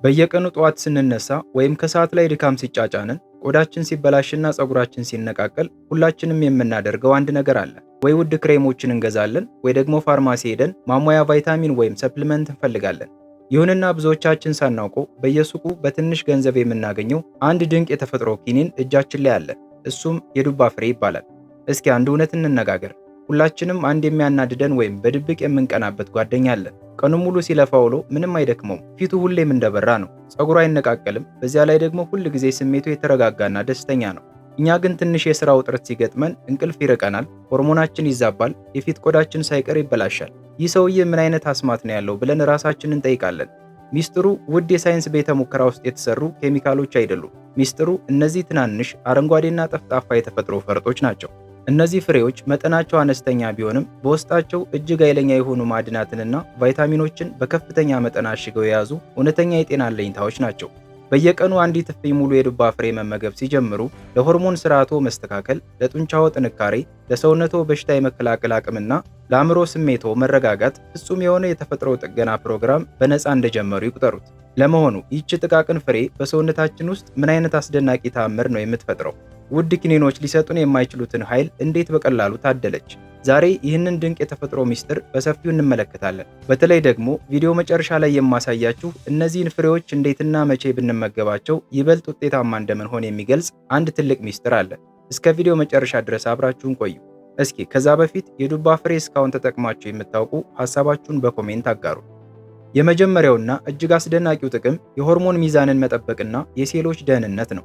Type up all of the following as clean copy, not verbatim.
በየቀኑ ጠዋት ስንነሳ ወይም ከሰዓት ላይ ድካም ሲጫጫንን፣ ቆዳችን ሲበላሽና ፀጉራችን ሲነቃቀል ሁላችንም የምናደርገው አንድ ነገር አለ። ወይ ውድ ክሬሞችን እንገዛለን ወይ ደግሞ ፋርማሲ ሄደን ማሟያ ቫይታሚን ወይም ሰፕሊመንት እንፈልጋለን። ይሁንና ብዙዎቻችን ሳናውቀው በየሱቁ በትንሽ ገንዘብ የምናገኘው አንድ ድንቅ የተፈጥሮ ኪኒን እጃችን ላይ አለ። እሱም የዱባ ፍሬ ይባላል። እስኪ አንድ እውነት እንነጋገር። ሁላችንም አንድ የሚያናድደን ወይም በድብቅ የምንቀናበት ጓደኛ አለን። ቀኑን ሙሉ ሲለፋ ውሎ ምንም አይደክመውም። ፊቱ ሁሌም እንደበራ ነው። ፀጉሩ አይነቃቀልም። በዚያ ላይ ደግሞ ሁል ጊዜ ስሜቱ የተረጋጋና ደስተኛ ነው። እኛ ግን ትንሽ የሥራ ውጥረት ሲገጥመን እንቅልፍ ይርቀናል፣ ሆርሞናችን ይዛባል፣ የፊት ቆዳችን ሳይቀር ይበላሻል። ይህ ሰውዬ ምን አይነት አስማት ነው ያለው ብለን ራሳችንን እንጠይቃለን። ሚስጥሩ ውድ የሳይንስ ቤተ ሙከራ ውስጥ የተሰሩ ኬሚካሎች አይደሉም። ሚስጥሩ እነዚህ ትናንሽ አረንጓዴና ጠፍጣፋ የተፈጥሮ ፈርጦች ናቸው። እነዚህ ፍሬዎች መጠናቸው አነስተኛ ቢሆንም በውስጣቸው እጅግ ኃይለኛ የሆኑ ማዕድናትንና ቫይታሚኖችን በከፍተኛ መጠን አሽገው የያዙ እውነተኛ የጤና አለኝታዎች ናቸው። በየቀኑ አንዲት እፍኝ ሙሉ የዱባ ፍሬ መመገብ ሲጀምሩ ለሆርሞን ስርዓቶ መስተካከል፣ ለጡንቻዎ ጥንካሬ፣ ለሰውነቶ በሽታ የመከላከል አቅምና ለአእምሮ ስሜቶ መረጋጋት ፍጹም የሆነ የተፈጥሮ ጥገና ፕሮግራም በነፃ እንደጀመሩ ይቁጠሩት። ለመሆኑ ይህች ጥቃቅን ፍሬ በሰውነታችን ውስጥ ምን አይነት አስደናቂ ተአምር ነው የምትፈጥረው? ውድ ኪኒኖች ሊሰጡን የማይችሉትን ኃይል እንዴት በቀላሉ ታደለች? ዛሬ ይህንን ድንቅ የተፈጥሮ ሚስጥር በሰፊው እንመለከታለን። በተለይ ደግሞ ቪዲዮ መጨረሻ ላይ የማሳያችሁ እነዚህን ፍሬዎች እንዴትና መቼ ብንመገባቸው ይበልጥ ውጤታማ እንደምንሆን የሚገልጽ አንድ ትልቅ ሚስጥር አለ። እስከ ቪዲዮ መጨረሻ ድረስ አብራችሁን ቆዩ። እስኪ ከዛ በፊት የዱባ ፍሬ እስካሁን ተጠቅማችሁ የምታውቁ ሐሳባችሁን በኮሜንት አጋሩ። የመጀመሪያውና እጅግ አስደናቂው ጥቅም የሆርሞን ሚዛንን መጠበቅና የሴሎች ደህንነት ነው።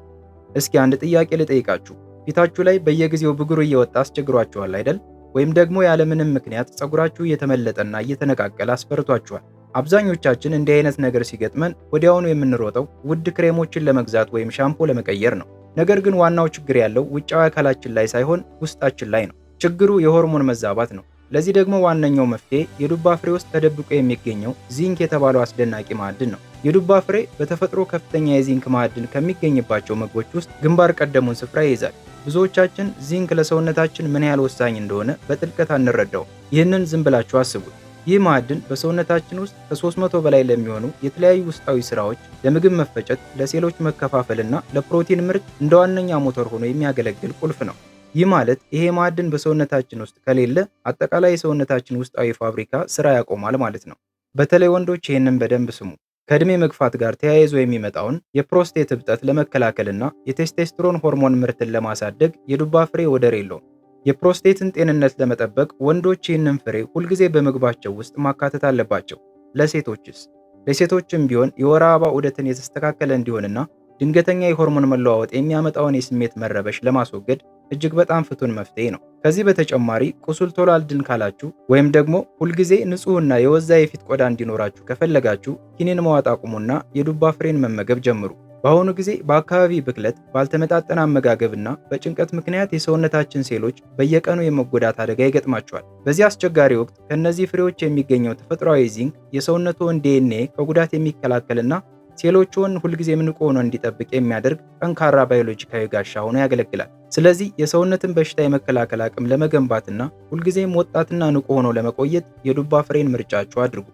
እስኪ አንድ ጥያቄ ልጠይቃችሁ። ፊታችሁ ላይ በየጊዜው ብጉር እየወጣ አስቸግሯችኋል አይደል? ወይም ደግሞ ያለምንም ምክንያት ፀጉራችሁ እየተመለጠና እየተነቃቀለ አስፈርቷችኋል? አብዛኞቻችን እንዲህ አይነት ነገር ሲገጥመን ወዲያውኑ የምንሮጠው ውድ ክሬሞችን ለመግዛት ወይም ሻምፖ ለመቀየር ነው። ነገር ግን ዋናው ችግር ያለው ውጫዊ አካላችን ላይ ሳይሆን ውስጣችን ላይ ነው። ችግሩ የሆርሞን መዛባት ነው። ለዚህ ደግሞ ዋነኛው መፍትሄ የዱባ ፍሬ ውስጥ ተደብቆ የሚገኘው ዚንክ የተባለው አስደናቂ ማዕድን ነው። የዱባ ፍሬ በተፈጥሮ ከፍተኛ የዚንክ ማዕድን ከሚገኝባቸው ምግቦች ውስጥ ግንባር ቀደሙን ስፍራ ይይዛል። ብዙዎቻችን ዚንክ ለሰውነታችን ምን ያህል ወሳኝ እንደሆነ በጥልቀት አንረዳው። ይህንን ዝም ብላችሁ አስቡት። ይህ ማዕድን በሰውነታችን ውስጥ ከ300 በላይ ለሚሆኑ የተለያዩ ውስጣዊ ስራዎች፣ ለምግብ መፈጨት፣ ለሴሎች መከፋፈልና ለፕሮቲን ምርት እንደ ዋነኛ ሞተር ሆኖ የሚያገለግል ቁልፍ ነው። ይህ ማለት ይሄ ማዕድን በሰውነታችን ውስጥ ከሌለ አጠቃላይ የሰውነታችን ውስጣዊ ፋብሪካ ስራ ያቆማል ማለት ነው። በተለይ ወንዶች ይህንን በደንብ ስሙ። ከዕድሜ መግፋት ጋር ተያይዞ የሚመጣውን የፕሮስቴት እብጠት ለመከላከልና የቴስቴስትሮን ሆርሞን ምርትን ለማሳደግ የዱባ ፍሬ ወደር የለውም። የፕሮስቴትን ጤንነት ለመጠበቅ ወንዶች ይህንን ፍሬ ሁልጊዜ በምግባቸው ውስጥ ማካተት አለባቸው። ለሴቶችስ? ለሴቶችም ቢሆን የወር አበባ ዑደትን የተስተካከለ እንዲሆንና ድንገተኛ የሆርሞን መለዋወጥ የሚያመጣውን የስሜት መረበሽ ለማስወገድ እጅግ በጣም ፍቱን መፍትሄ ነው። ከዚህ በተጨማሪ ቁስል ቶሎ አልድን ካላችሁ ወይም ደግሞ ሁልጊዜ ንጹህና የወዛ የፊት ቆዳ እንዲኖራችሁ ከፈለጋችሁ ኪኒን መዋጥ አቁሙና የዱባ ፍሬን መመገብ ጀምሩ። በአሁኑ ጊዜ በአካባቢ ብክለት፣ ባልተመጣጠነ አመጋገብና በጭንቀት ምክንያት የሰውነታችን ሴሎች በየቀኑ የመጎዳት አደጋ ይገጥማቸዋል። በዚህ አስቸጋሪ ወቅት ከእነዚህ ፍሬዎች የሚገኘው ተፈጥሯዊ ዚንክ የሰውነትዎን ዲኤንኤ ከጉዳት የሚከላከልና ሴሎችን ሁልጊዜም ንቁ ሆኖ እንዲጠብቅ የሚያደርግ ጠንካራ ባዮሎጂካዊ ጋሻ ሆኖ ያገለግላል። ስለዚህ የሰውነትን በሽታ የመከላከል አቅም ለመገንባትና ሁልጊዜም ወጣትና ንቁ ሆኖ ለመቆየት የዱባ ፍሬን ምርጫችሁ አድርጉ።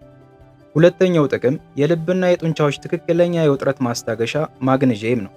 ሁለተኛው ጥቅም የልብና የጡንቻዎች ትክክለኛ የውጥረት ማስታገሻ ማግኔዥየም ነው።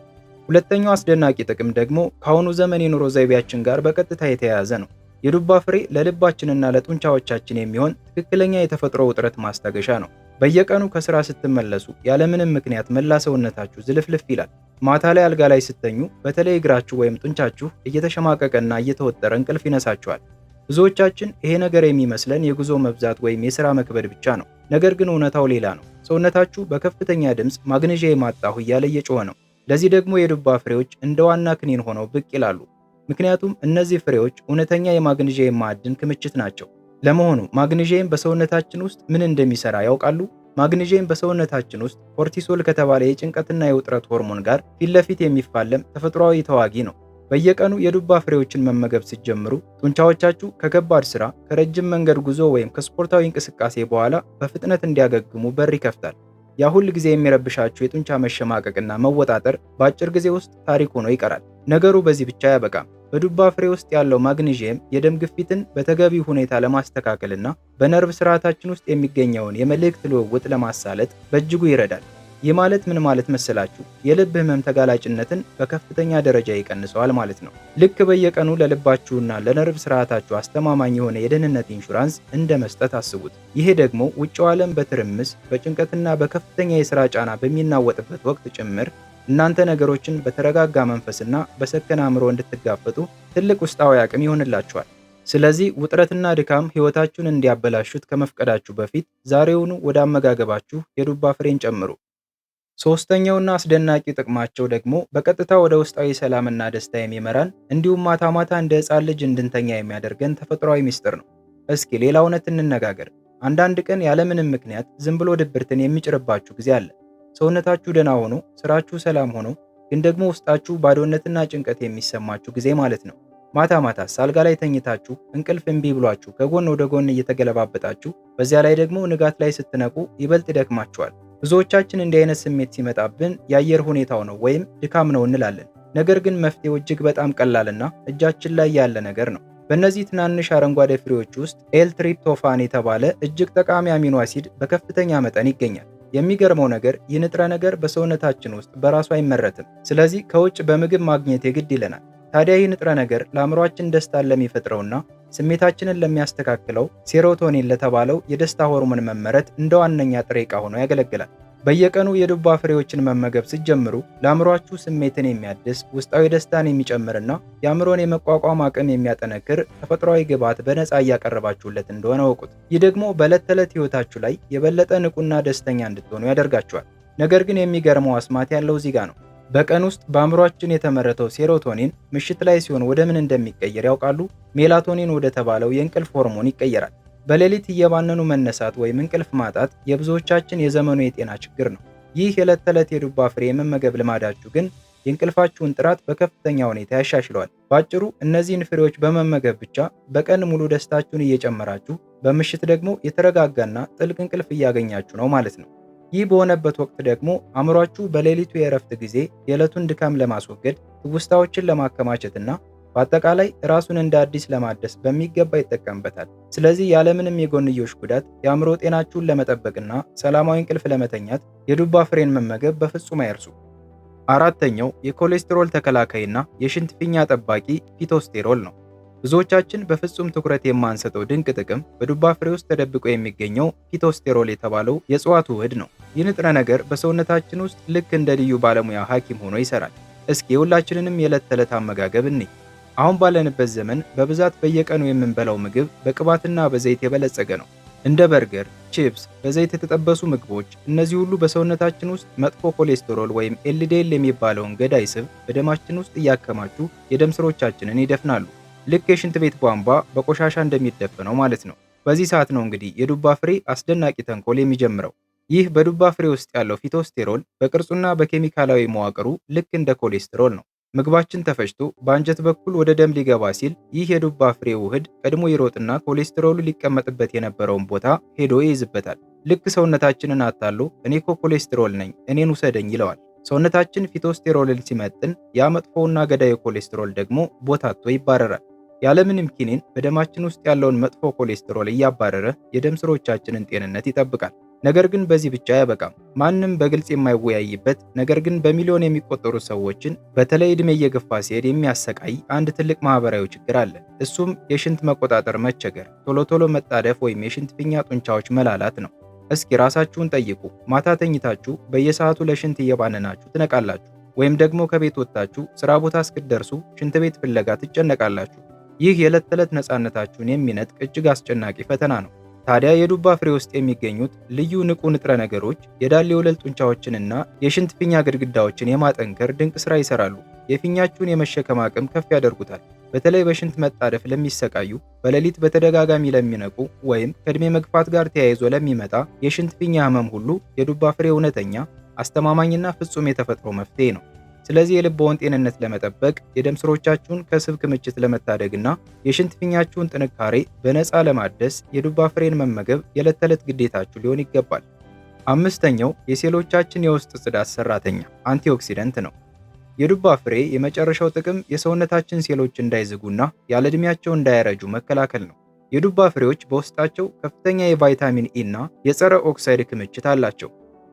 ሁለተኛው አስደናቂ ጥቅም ደግሞ ከአሁኑ ዘመን የኑሮ ዘይቤያችን ጋር በቀጥታ የተያያዘ ነው። የዱባ ፍሬ ለልባችንና ለጡንቻዎቻችን የሚሆን ትክክለኛ የተፈጥሮ ውጥረት ማስታገሻ ነው። በየቀኑ ከስራ ስትመለሱ ያለምንም ምክንያት መላ ሰውነታችሁ ዝልፍልፍ ይላል። ማታ ላይ አልጋ ላይ ስተኙ በተለይ እግራችሁ ወይም ጡንቻችሁ እየተሸማቀቀና እየተወጠረ እንቅልፍ ይነሳችኋል። ብዙዎቻችን ይሄ ነገር የሚመስለን የጉዞ መብዛት ወይም የሥራ መክበድ ብቻ ነው። ነገር ግን እውነታው ሌላ ነው። ሰውነታችሁ በከፍተኛ ድምፅ ማግኔዥየም አጣሁ እያለ እየጮኸ ነው። ለዚህ ደግሞ የዱባ ፍሬዎች እንደ ዋና ክኒን ሆነው ብቅ ይላሉ። ምክንያቱም እነዚህ ፍሬዎች እውነተኛ የማግኔዥየም ማዕድን ክምችት ናቸው። ለመሆኑ ማግኔዥየም በሰውነታችን ውስጥ ምን እንደሚሰራ ያውቃሉ? ማግኔዥየም በሰውነታችን ውስጥ ኮርቲሶል ከተባለ የጭንቀትና የውጥረት ሆርሞን ጋር ፊት ለፊት የሚፋለም ተፈጥሯዊ ተዋጊ ነው። በየቀኑ የዱባ ፍሬዎችን መመገብ ስትጀምሩ ጡንቻዎቻችሁ ከከባድ ስራ፣ ከረጅም መንገድ ጉዞ ወይም ከስፖርታዊ እንቅስቃሴ በኋላ በፍጥነት እንዲያገግሙ በር ይከፍታል። ያ ሁል ጊዜ የሚረብሻችሁ የጡንቻ መሸማቀቅና መወጣጠር በአጭር ጊዜ ውስጥ ታሪክ ሆኖ ይቀራል። ነገሩ በዚህ ብቻ አያበቃም። በዱባ ፍሬ ውስጥ ያለው ማግኔዥየም የደም ግፊትን በተገቢ ሁኔታ ለማስተካከልና በነርቭ ስርዓታችን ውስጥ የሚገኘውን የመልእክት ልውውጥ ለማሳለጥ በእጅጉ ይረዳል። ይህ ማለት ምን ማለት መሰላችሁ? የልብ ህመም ተጋላጭነትን በከፍተኛ ደረጃ ይቀንሰዋል ማለት ነው። ልክ በየቀኑ ለልባችሁና ለነርቭ ስርዓታችሁ አስተማማኝ የሆነ የደህንነት ኢንሹራንስ እንደ መስጠት አስቡት። ይሄ ደግሞ ውጭው ዓለም በትርምስ በጭንቀትና በከፍተኛ የሥራ ጫና በሚናወጥበት ወቅት ጭምር እናንተ ነገሮችን በተረጋጋ መንፈስና በሰከነ አእምሮ እንድትጋፈጡ ትልቅ ውስጣዊ አቅም ይሆንላችኋል። ስለዚህ ውጥረትና ድካም ህይወታችሁን እንዲያበላሹት ከመፍቀዳችሁ በፊት ዛሬውኑ ወደ አመጋገባችሁ የዱባ ፍሬን ጨምሩ። ሶስተኛውና አስደናቂ ጥቅማቸው ደግሞ በቀጥታ ወደ ውስጣዊ ሰላምና ደስታ የሚመራን እንዲሁም ማታ ማታ እንደ ሕፃን ልጅ እንድንተኛ የሚያደርገን ተፈጥሯዊ ሚስጥር ነው። እስኪ ሌላ እውነት እንነጋገር። አንዳንድ ቀን ያለምንም ምክንያት ዝም ብሎ ድብርትን የሚጭርባችሁ ጊዜ አለ። ሰውነታችሁ ደህና ሆኖ፣ ስራችሁ ሰላም ሆኖ፣ ግን ደግሞ ውስጣችሁ ባዶነትና ጭንቀት የሚሰማችሁ ጊዜ ማለት ነው። ማታ ማታ አልጋ ላይ ተኝታችሁ እንቅልፍ እምቢ ብሏችሁ ከጎን ወደ ጎን እየተገለባበጣችሁ፣ በዚያ ላይ ደግሞ ንጋት ላይ ስትነቁ ይበልጥ ይደክማችኋል። ብዙዎቻችን እንዲህ አይነት ስሜት ሲመጣብን የአየር ሁኔታው ነው ወይም ድካም ነው እንላለን። ነገር ግን መፍትሄው እጅግ በጣም ቀላልና እጃችን ላይ ያለ ነገር ነው። በእነዚህ ትናንሽ አረንጓዴ ፍሬዎች ውስጥ ኤል-ትሪፕቶፋን የተባለ እጅግ ጠቃሚ አሚኖ አሲድ በከፍተኛ መጠን ይገኛል። የሚገርመው ነገር ይህ ንጥረ ነገር በሰውነታችን ውስጥ በራሱ አይመረትም። ስለዚህ ከውጭ በምግብ ማግኘት የግድ ይለናል። ታዲያ ይህ ንጥረ ነገር ለአእምሯችን ደስታን ለሚፈጥረውና ስሜታችንን ለሚያስተካክለው ሴሮቶኒን ለተባለው የደስታ ሆርሞን መመረት እንደ ዋነኛ ጥሬ ዕቃ ሆኖ ያገለግላል። በየቀኑ የዱባ ፍሬዎችን መመገብ ስትጀምሩ ለአእምሯችሁ ስሜትን የሚያድስ ውስጣዊ ደስታን የሚጨምርና የአእምሮን የመቋቋም አቅም የሚያጠነክር ተፈጥሯዊ ግብዓት በነፃ እያቀረባችሁለት እንደሆነ እወቁት። ይህ ደግሞ በዕለት ተዕለት ሕይወታችሁ ላይ የበለጠ ንቁና ደስተኛ እንድትሆኑ ያደርጋችኋል። ነገር ግን የሚገርመው አስማት ያለው እዚህ ጋር ነው። በቀን ውስጥ በአእምሯችን የተመረተው ሴሮቶኒን ምሽት ላይ ሲሆን ወደ ምን እንደሚቀየር ያውቃሉ? ሜላቶኒን ወደ ተባለው የእንቅልፍ ሆርሞን ይቀየራል። በሌሊት እየባነኑ መነሳት ወይም እንቅልፍ ማጣት የብዙዎቻችን የዘመኑ የጤና ችግር ነው። ይህ የዕለት ተዕለት የዱባ ፍሬ የመመገብ ልማዳችሁ ግን የእንቅልፋችሁን ጥራት በከፍተኛ ሁኔታ ያሻሽለዋል። ባጭሩ እነዚህን ፍሬዎች በመመገብ ብቻ በቀን ሙሉ ደስታችሁን እየጨመራችሁ፣ በምሽት ደግሞ የተረጋጋና ጥልቅ እንቅልፍ እያገኛችሁ ነው ማለት ነው። ይህ በሆነበት ወቅት ደግሞ አእምሯችሁ በሌሊቱ የእረፍት ጊዜ የዕለቱን ድካም ለማስወገድ፣ ትውስታዎችን ለማከማቸትና በአጠቃላይ ራሱን እንደ አዲስ ለማደስ በሚገባ ይጠቀምበታል። ስለዚህ ያለምንም የጎንዮሽ ጉዳት የአእምሮ ጤናችሁን ለመጠበቅና ሰላማዊ እንቅልፍ ለመተኛት የዱባ ፍሬን መመገብ በፍጹም አይርሱ። አራተኛው የኮሌስትሮል ተከላካይና የሽንት ፊኛ ጠባቂ ፊቶስቴሮል ነው። ብዙዎቻችን በፍጹም ትኩረት የማንሰጠው ድንቅ ጥቅም በዱባ ፍሬ ውስጥ ተደብቆ የሚገኘው ፊቶስቴሮል የተባለው የእጽዋት ውህድ ነው። ይህ ንጥረ ነገር በሰውነታችን ውስጥ ልክ እንደ ልዩ ባለሙያ ሐኪም ሆኖ ይሰራል። እስኪ የሁላችንንም የዕለት ተዕለት አመጋገብ እንይ። አሁን ባለንበት ዘመን በብዛት በየቀኑ የምንበላው ምግብ በቅባትና በዘይት የበለጸገ ነው። እንደ በርገር፣ ቺፕስ፣ በዘይት የተጠበሱ ምግቦች፣ እነዚህ ሁሉ በሰውነታችን ውስጥ መጥፎ ኮሌስትሮል ወይም ኤልዲኤል የሚባለውን ገዳይ ስብ በደማችን ውስጥ እያከማቹ የደም ስሮቻችንን ይደፍናሉ። ልክ የሽንት ቤት ቧንቧ በቆሻሻ እንደሚደፈነው ማለት ነው። በዚህ ሰዓት ነው እንግዲህ የዱባ ፍሬ አስደናቂ ተንኮል የሚጀምረው። ይህ በዱባ ፍሬ ውስጥ ያለው ፊቶስቴሮል በቅርጹና በኬሚካላዊ መዋቅሩ ልክ እንደ ኮሌስትሮል ነው። ምግባችን ተፈጭቶ በአንጀት በኩል ወደ ደም ሊገባ ሲል ይህ የዱባ ፍሬ ውህድ ቀድሞ ይሮጥና ኮሌስትሮሉ ሊቀመጥበት የነበረውን ቦታ ሄዶ ይይዝበታል። ልክ ሰውነታችንን አታሎ እኔ እኮ ኮሌስትሮል ነኝ እኔን ውሰደኝ ይለዋል። ሰውነታችን ፊቶስቴሮልን ሲመጥን ያ መጥፎውና ገዳዩ ኮሌስትሮል ደግሞ ቦታ አጥቶ ይባረራል። ያለምንም ኪኒን በደማችን ውስጥ ያለውን መጥፎ ኮሌስትሮል እያባረረ የደም ስሮቻችንን ጤንነት ይጠብቃል። ነገር ግን በዚህ ብቻ አያበቃም። ማንም በግልጽ የማይወያይበት ነገር ግን በሚሊዮን የሚቆጠሩ ሰዎችን በተለይ ዕድሜ እየገፋ ሲሄድ የሚያሰቃይ አንድ ትልቅ ማህበራዊ ችግር አለ። እሱም የሽንት መቆጣጠር መቸገር፣ ቶሎ ቶሎ መጣደፍ ወይም የሽንት ፊኛ ጡንቻዎች መላላት ነው። እስኪ ራሳችሁን ጠይቁ። ማታ ተኝታችሁ በየሰዓቱ ለሽንት እየባነናችሁ ትነቃላችሁ፣ ወይም ደግሞ ከቤት ወጥታችሁ ስራ ቦታ እስክትደርሱ ሽንት ቤት ፍለጋ ትጨነቃላችሁ። ይህ የዕለት ተዕለት ነፃነታችሁን የሚነጥቅ እጅግ አስጨናቂ ፈተና ነው። ታዲያ የዱባ ፍሬ ውስጥ የሚገኙት ልዩ ንቁ ንጥረ ነገሮች የዳሌ ወለል ጡንቻዎችንና የሽንት ፊኛ ግድግዳዎችን የማጠንከር ድንቅ ሥራ ይሰራሉ። የፊኛችሁን የመሸከም አቅም ከፍ ያደርጉታል። በተለይ በሽንት መጣደፍ ለሚሰቃዩ፣ በሌሊት በተደጋጋሚ ለሚነቁ ወይም ከዕድሜ መግፋት ጋር ተያይዞ ለሚመጣ የሽንት ፊኛ ህመም ሁሉ የዱባ ፍሬ እውነተኛ፣ አስተማማኝና ፍጹም የተፈጥሮ መፍትሄ ነው። ስለዚህ የልብዎን ጤንነት ለመጠበቅ የደም ስሮቻችሁን ከስብ ክምችት ለመታደግና የሽንት ፊኛችሁን ጥንካሬ በነፃ ለማደስ የዱባ ፍሬን መመገብ የዕለት ተዕለት ግዴታችሁ ሊሆን ይገባል። አምስተኛው የሴሎቻችን የውስጥ ጽዳት ሰራተኛ አንቲኦክሲደንት ነው። የዱባ ፍሬ የመጨረሻው ጥቅም የሰውነታችን ሴሎች እንዳይዝጉና ያለ ዕድሜያቸው እንዳያረጁ መከላከል ነው። የዱባ ፍሬዎች በውስጣቸው ከፍተኛ የቫይታሚን ኢ እና የጸረ ኦክሳይድ ክምችት አላቸው።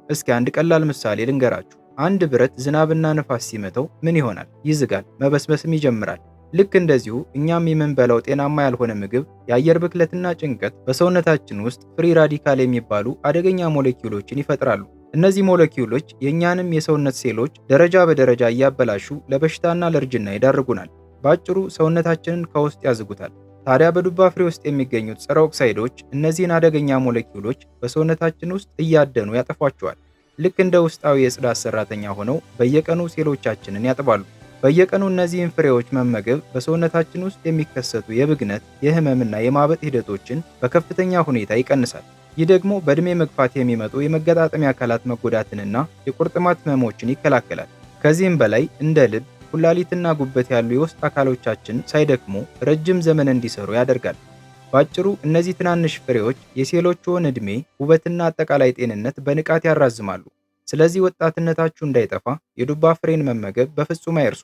እስኪ አንድ ቀላል ምሳሌ ልንገራችሁ። አንድ ብረት ዝናብና ንፋስ ሲመተው ምን ይሆናል? ይዝጋል፣ መበስበስም ይጀምራል። ልክ እንደዚሁ እኛም የምንበላው ጤናማ ያልሆነ ምግብ፣ የአየር ብክለትና ጭንቀት በሰውነታችን ውስጥ ፍሪ ራዲካል የሚባሉ አደገኛ ሞሌኪውሎችን ይፈጥራሉ። እነዚህ ሞሌኪውሎች የእኛንም የሰውነት ሴሎች ደረጃ በደረጃ እያበላሹ ለበሽታና ለእርጅና ይዳርጉናል። በአጭሩ ሰውነታችንን ከውስጥ ያዝጉታል። ታዲያ በዱባ ፍሬ ውስጥ የሚገኙት ጸረ ኦክሳይዶች እነዚህን አደገኛ ሞሌኪውሎች በሰውነታችን ውስጥ እያደኑ ያጠፏቸዋል። ልክ እንደ ውስጣዊ የጽዳት ሰራተኛ ሆነው በየቀኑ ሴሎቻችንን ያጥባሉ። በየቀኑ እነዚህን ፍሬዎች መመገብ በሰውነታችን ውስጥ የሚከሰቱ የብግነት፣ የህመምና የማበጥ ሂደቶችን በከፍተኛ ሁኔታ ይቀንሳል። ይህ ደግሞ በዕድሜ መግፋት የሚመጡ የመገጣጠሚያ አካላት መጎዳትንና የቁርጥማት ህመሞችን ይከላከላል። ከዚህም በላይ እንደ ልብ፣ ኩላሊትና ጉበት ያሉ የውስጥ አካሎቻችን ሳይደክሙ ረጅም ዘመን እንዲሰሩ ያደርጋል። ባጭሩ እነዚህ ትናንሽ ፍሬዎች የሴሎችዎን ዕድሜ፣ ውበትና አጠቃላይ ጤንነት በንቃት ያራዝማሉ። ስለዚህ ወጣትነታችሁ እንዳይጠፋ የዱባ ፍሬን መመገብ በፍጹም አይርሱ።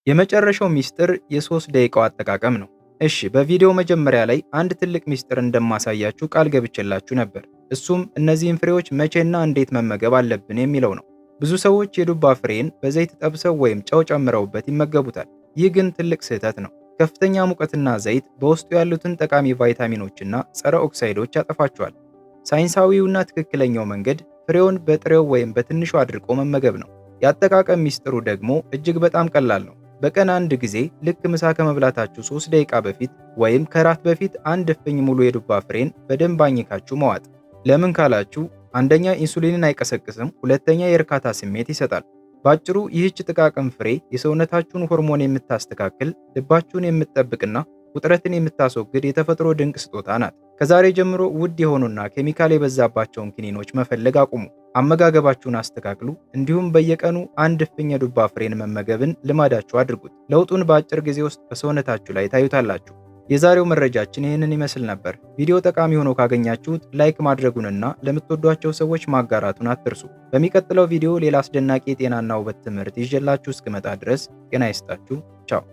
የመጨረሻው ሚስጥር የ3 ደቂቃው አጠቃቀም ነው። እሺ፣ በቪዲዮ መጀመሪያ ላይ አንድ ትልቅ ሚስጥር እንደማሳያችሁ ቃል ገብቼላችሁ ነበር። እሱም እነዚህን ፍሬዎች መቼና እንዴት መመገብ አለብን የሚለው ነው። ብዙ ሰዎች የዱባ ፍሬን በዘይት ጠብሰው ወይም ጨው ጨምረውበት ይመገቡታል። ይህ ግን ትልቅ ስህተት ነው። ከፍተኛ ሙቀትና ዘይት በውስጡ ያሉትን ጠቃሚ ቫይታሚኖችና ጸረ ኦክሳይዶች ያጠፋቸዋል። ሳይንሳዊውና ትክክለኛው መንገድ ፍሬውን በጥሬው ወይም በትንሹ አድርቆ መመገብ ነው። የአጠቃቀም ሚስጥሩ ደግሞ እጅግ በጣም ቀላል ነው። በቀን አንድ ጊዜ ልክ ምሳ ከመብላታችሁ 3 ደቂቃ በፊት ወይም ከራት በፊት አንድ እፍኝ ሙሉ የዱባ ፍሬን በደንብ አኝካችሁ መዋጥ። ለምን ካላችሁ አንደኛ ኢንሱሊንን አይቀሰቅስም፣ ሁለተኛ የእርካታ ስሜት ይሰጣል። ባጭሩ ይህች ጥቃቅን ፍሬ የሰውነታችሁን ሆርሞን የምታስተካክል፣ ልባችሁን የምትጠብቅና ውጥረትን የምታስወግድ የተፈጥሮ ድንቅ ስጦታ ናት። ከዛሬ ጀምሮ ውድ የሆኑና ኬሚካል የበዛባቸውን ኪኒኖች መፈለግ አቁሙ። አመጋገባችሁን አስተካክሉ። እንዲሁም በየቀኑ አንድ እፍኝ የዱባ ፍሬን መመገብን ልማዳችሁ አድርጉት። ለውጡን በአጭር ጊዜ ውስጥ በሰውነታችሁ ላይ ታዩታላችሁ። የዛሬው መረጃችን ይህንን ይመስል ነበር። ቪዲዮ ጠቃሚ ሆኖ ካገኛችሁት ላይክ ማድረጉንና ለምትወዷቸው ሰዎች ማጋራቱን አትርሱ። በሚቀጥለው ቪዲዮ ሌላ አስደናቂ የጤናና ውበት ትምህርት ይዤላችሁ እስክመጣ ድረስ ጤና ይስጣችሁ። ቻው።